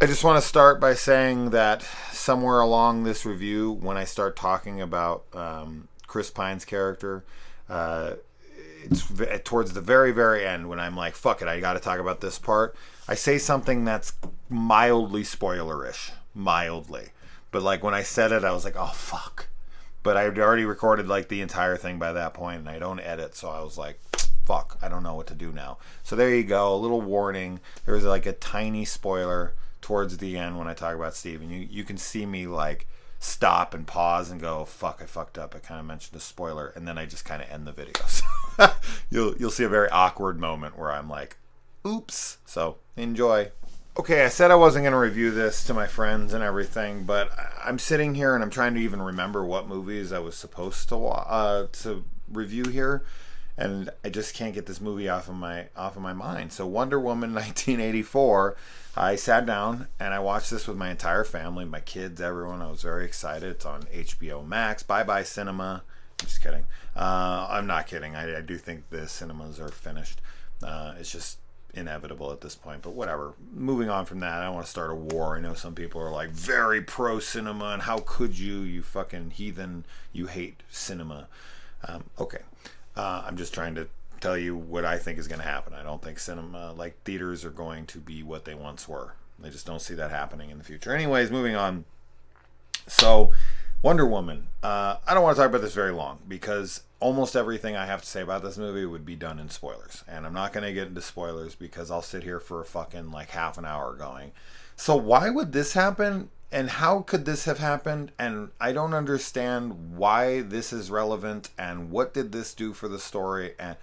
I just want to start by saying that somewhere along this review, when I start talking about Chris Pine's character, uh, it's towards the very, very end when I'm like, fuck it, I got to talk about this part. I say something that's mildly spoilerish, mildly. But like when I said it, I was like, oh, fuck. But I had already recorded like the entire thing by that point, and I don't edit, so I was like, fuck, I don't know what to do now. So there you go, a little warning. There was like a tiny spoiler towards the end when I talk about Steve, and you can see me like stop and pause and go, fuck, I fucked up. I kind of mentioned a spoiler, and then I just kind of end the video. So you'll see a very awkward moment where I'm like, oops. So enjoy. Okay, I said I wasn't going to review this to my friends and everything, but I'm sitting here and I'm trying to even remember what movies I was supposed to review here, and I just can't get this movie off of my mind. So Wonder Woman 1984, I sat down and I watched this with my entire family, my kids, everyone. I was very excited. It's on HBO Max. Bye bye cinema. I'm just kidding. I'm not kidding. I do think the cinemas are finished. It's just inevitable at this point, but whatever. Moving on from that, I don't want to start a war. I know some people are like very pro cinema, and how could you fucking heathen, you hate cinema. Okay. I'm just trying to tell you what I think is going to happen. I don't think cinema, like theaters, are going to be what they once were. I just don't see that happening in the future. Anyways, moving on. So Wonder Woman. I don't want to talk about this very long because almost everything I have to say about this movie would be done in spoilers. And I'm not going to get into spoilers because I'll sit here for a fucking like half an hour going, so why would this happen? And how could this have happened? And I don't understand why this is relevant. And what did this do for the story? And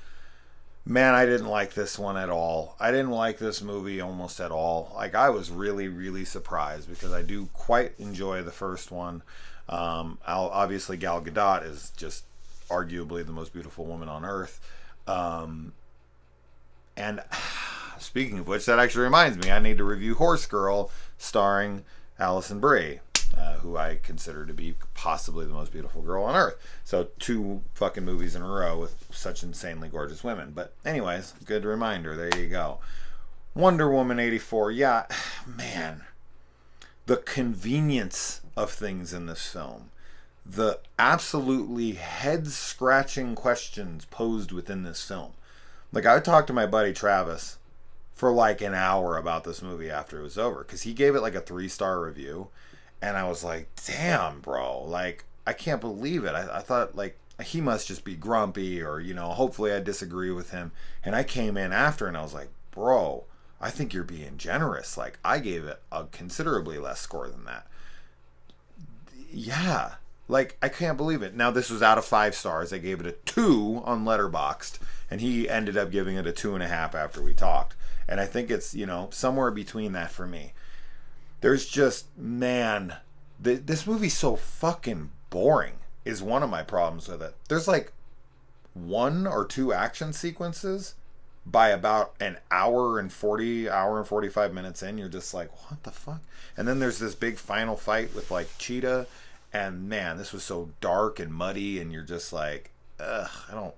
man, I didn't like this one at all. I didn't like this movie almost at all. Like, I was really, really surprised because I do quite enjoy the first one. Obviously, Gal Gadot is just arguably the most beautiful woman on earth. And speaking of which, that actually reminds me, I need to review Horse Girl, starring Alison Brie, who I consider to be possibly the most beautiful girl on earth. So 2 fucking movies in a row with such insanely gorgeous women. But anyways, good reminder. There you go. Wonder Woman 84. Yeah, man. The convenience of things in this film. The absolutely head-scratching questions posed within this film. Like, I talked to my buddy Travis for like an hour about this movie after it was over, because he gave it like a 3-star review, and I was like, damn, bro, like, I can't believe it. I thought like he must just be grumpy, or, you know, hopefully I disagree with him. And I came in after and I was like, bro, I think you're being generous. Like, I gave it a considerably less score than that. Yeah, like, I can't believe it. Now, this was out of 5 stars. I gave it a 2 on Letterboxd, and he ended up giving it a 2.5 after we talked. And I think it's, you know, somewhere between that for me. There's just, man, this movie's so fucking boring is one of my problems with it. There's like 1 or 2 action sequences by about an hour and 45 minutes in. You're just like, what the fuck? And then there's this big final fight with like Cheetah. And man, this was so dark and muddy, and you're just like, ugh,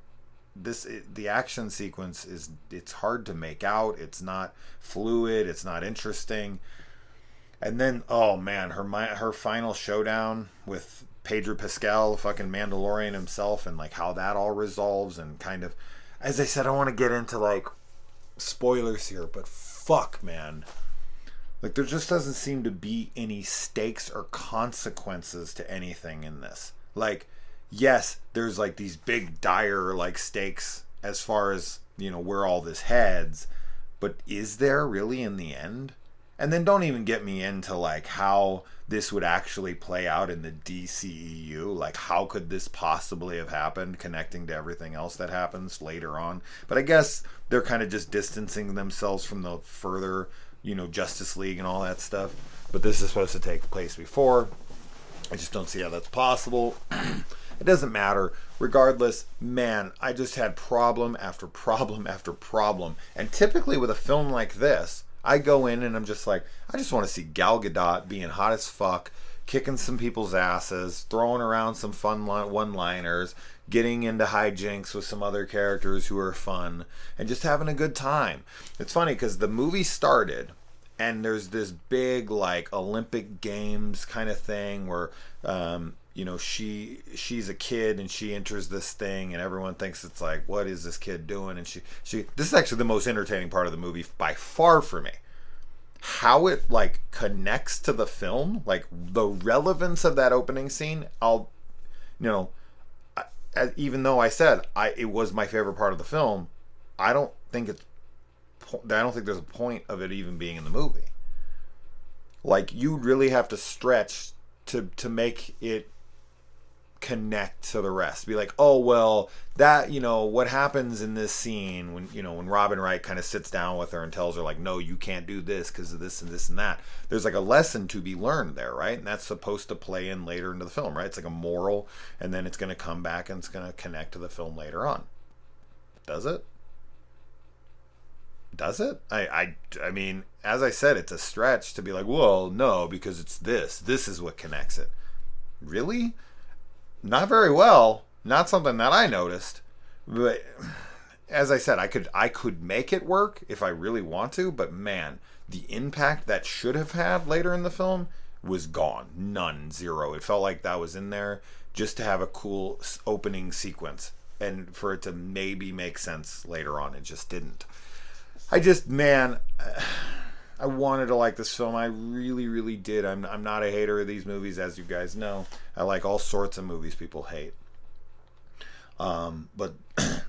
the action sequence it's hard to make out. It's not fluid. It's not interesting. And then, oh man, her final showdown with Pedro Pascal, fucking Mandalorian himself, and like how that all resolves, and kind of, as I said, I want to get into like spoilers here, but fuck, man. Like, there just doesn't seem to be any stakes or consequences to anything in this. Like, yes, there's like these big dire like stakes as far as, you know, where all this heads, but is there really in the end? And then don't even get me into like how this would actually play out in the DCEU. Like, how could this possibly have happened, connecting to everything else that happens later on? But I guess they're kind of just distancing themselves from the further, you know, Justice League and all that stuff. But this is supposed to take place before. I just don't see how that's possible. It doesn't matter. Regardless, man, I just had problem after problem after problem. And typically with a film like this, I go in and I'm just like, I just want to see Gal Gadot being hot as fuck, kicking some people's asses, throwing around some fun one-liners, getting into hijinks with some other characters who are fun, and just having a good time. It's funny because the movie started, and there's this big like Olympic Games kind of thing where she's a kid and she enters this thing and everyone thinks it's like, what is this kid doing? And she this is actually the most entertaining part of the movie by far for me. How it like connects to the film, like the relevance of that opening scene. Even though I said it was my favorite part of the film, I don't think there's a point of it even being in the movie. Like, you really have to stretch to make it connect to the rest. Be like, oh well, that what happens in this scene when Robin Wright kind of sits down with her and tells her like, no, you can't do this because of this and this and that. There's like a lesson to be learned there, right? And that's supposed to play in later into the film, right? It's like a moral, and then it's going to come back and it's going to connect to the film later on. Does it? Does it? I mean, as I said, it's a stretch to be like, well, no, because it's this is what connects it. Really? Not very well. Not something that I noticed. But as I said, I could make it work if I really want to, but man, the impact that should have had later in the film was gone. None. Zero. It felt like that was in there just to have a cool opening sequence and for it to maybe make sense later on. It just didn't. I wanted to like this film. I really, really did. I'm not a hater of these movies, as you guys know. I like all sorts of movies people hate. But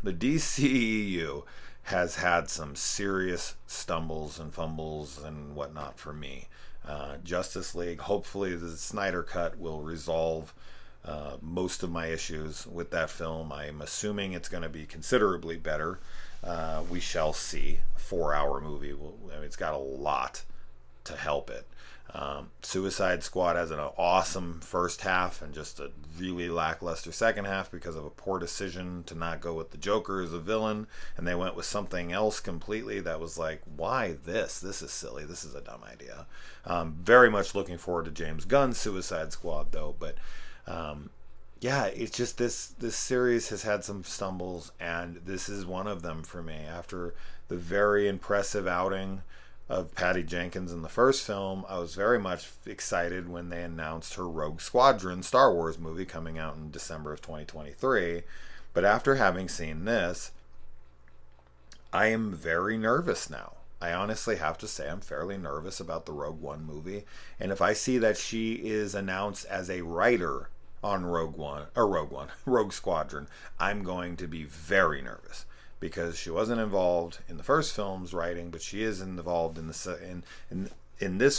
the DCEU has had some serious stumbles and fumbles and whatnot for me. Justice League, hopefully the Snyder Cut will resolve most of my issues with that film. I'm assuming it's going to be considerably better. We shall see. 4-hour movie. It's got a lot to help it. Suicide Squad has an awesome first half and just a really lackluster second half because of a poor decision to not go with the Joker as a villain, and they went with something else completely that was like, why this? This is silly. This is a dumb idea. Very much looking forward to James Gunn's Suicide Squad though, but yeah, it's just this series has had some stumbles, and this is one of them for me. After the very impressive outing of Patty Jenkins in the first film, I was very much excited when they announced her Rogue Squadron Star Wars movie coming out in December of 2023. But after having seen this, I am very nervous now. I honestly have to say I'm fairly nervous about the Rogue One movie. And if I see that she is announced as a writer on Rogue Squadron, I'm going to be very nervous because she wasn't involved in the first film's writing, but she is involved in this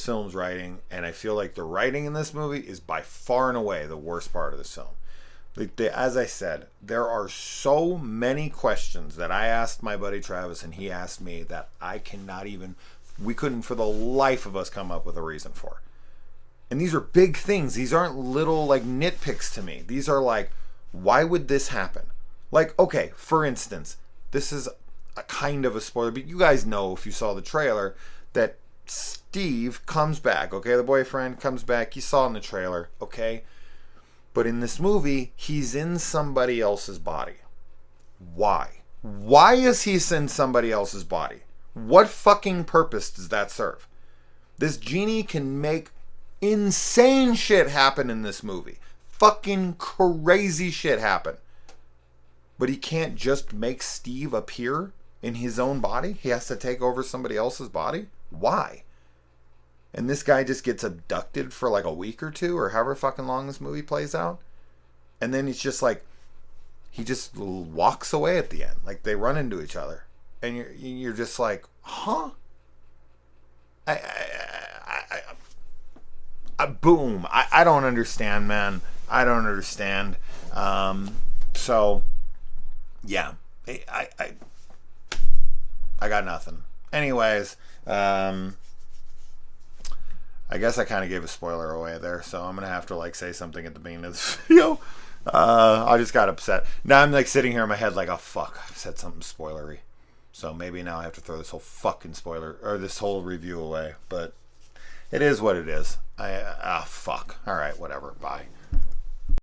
film's writing, and I feel like the writing in this movie is by far and away the worst part of this film. As I said, there are so many questions that I asked my buddy Travis and he asked me that we couldn't for the life of us come up with a reason for. And these are big things. These aren't little like nitpicks to me. These are like, why would this happen? Like, okay, for instance, this is a kind of a spoiler, but you guys know if you saw the trailer that Steve comes back, okay? The boyfriend comes back. You saw in the trailer, okay? But in this movie, he's in somebody else's body. Why? Why is he in somebody else's body? What fucking purpose does that serve? This genie can make insane shit happen in this movie. Fucking crazy shit happen. But he can't just make Steve appear in his own body. He has to take over somebody else's body. Why? And this guy just gets abducted for like a week or two or however fucking long this movie plays out. And then he's just like, he just walks away at the end. Like they run into each other. And you're just like, huh? Boom. I don't understand, man. I don't understand. So, yeah. I got nothing. Anyways, I guess I kind of gave a spoiler away there, so I'm going to have to like say something at the beginning of this video. I just got upset. Now I'm like sitting here in my head like, oh fuck, I said something spoilery. So maybe now I have to throw this whole fucking spoiler, or this whole review away. But it is what it is. Fuck. Alright, whatever. Bye.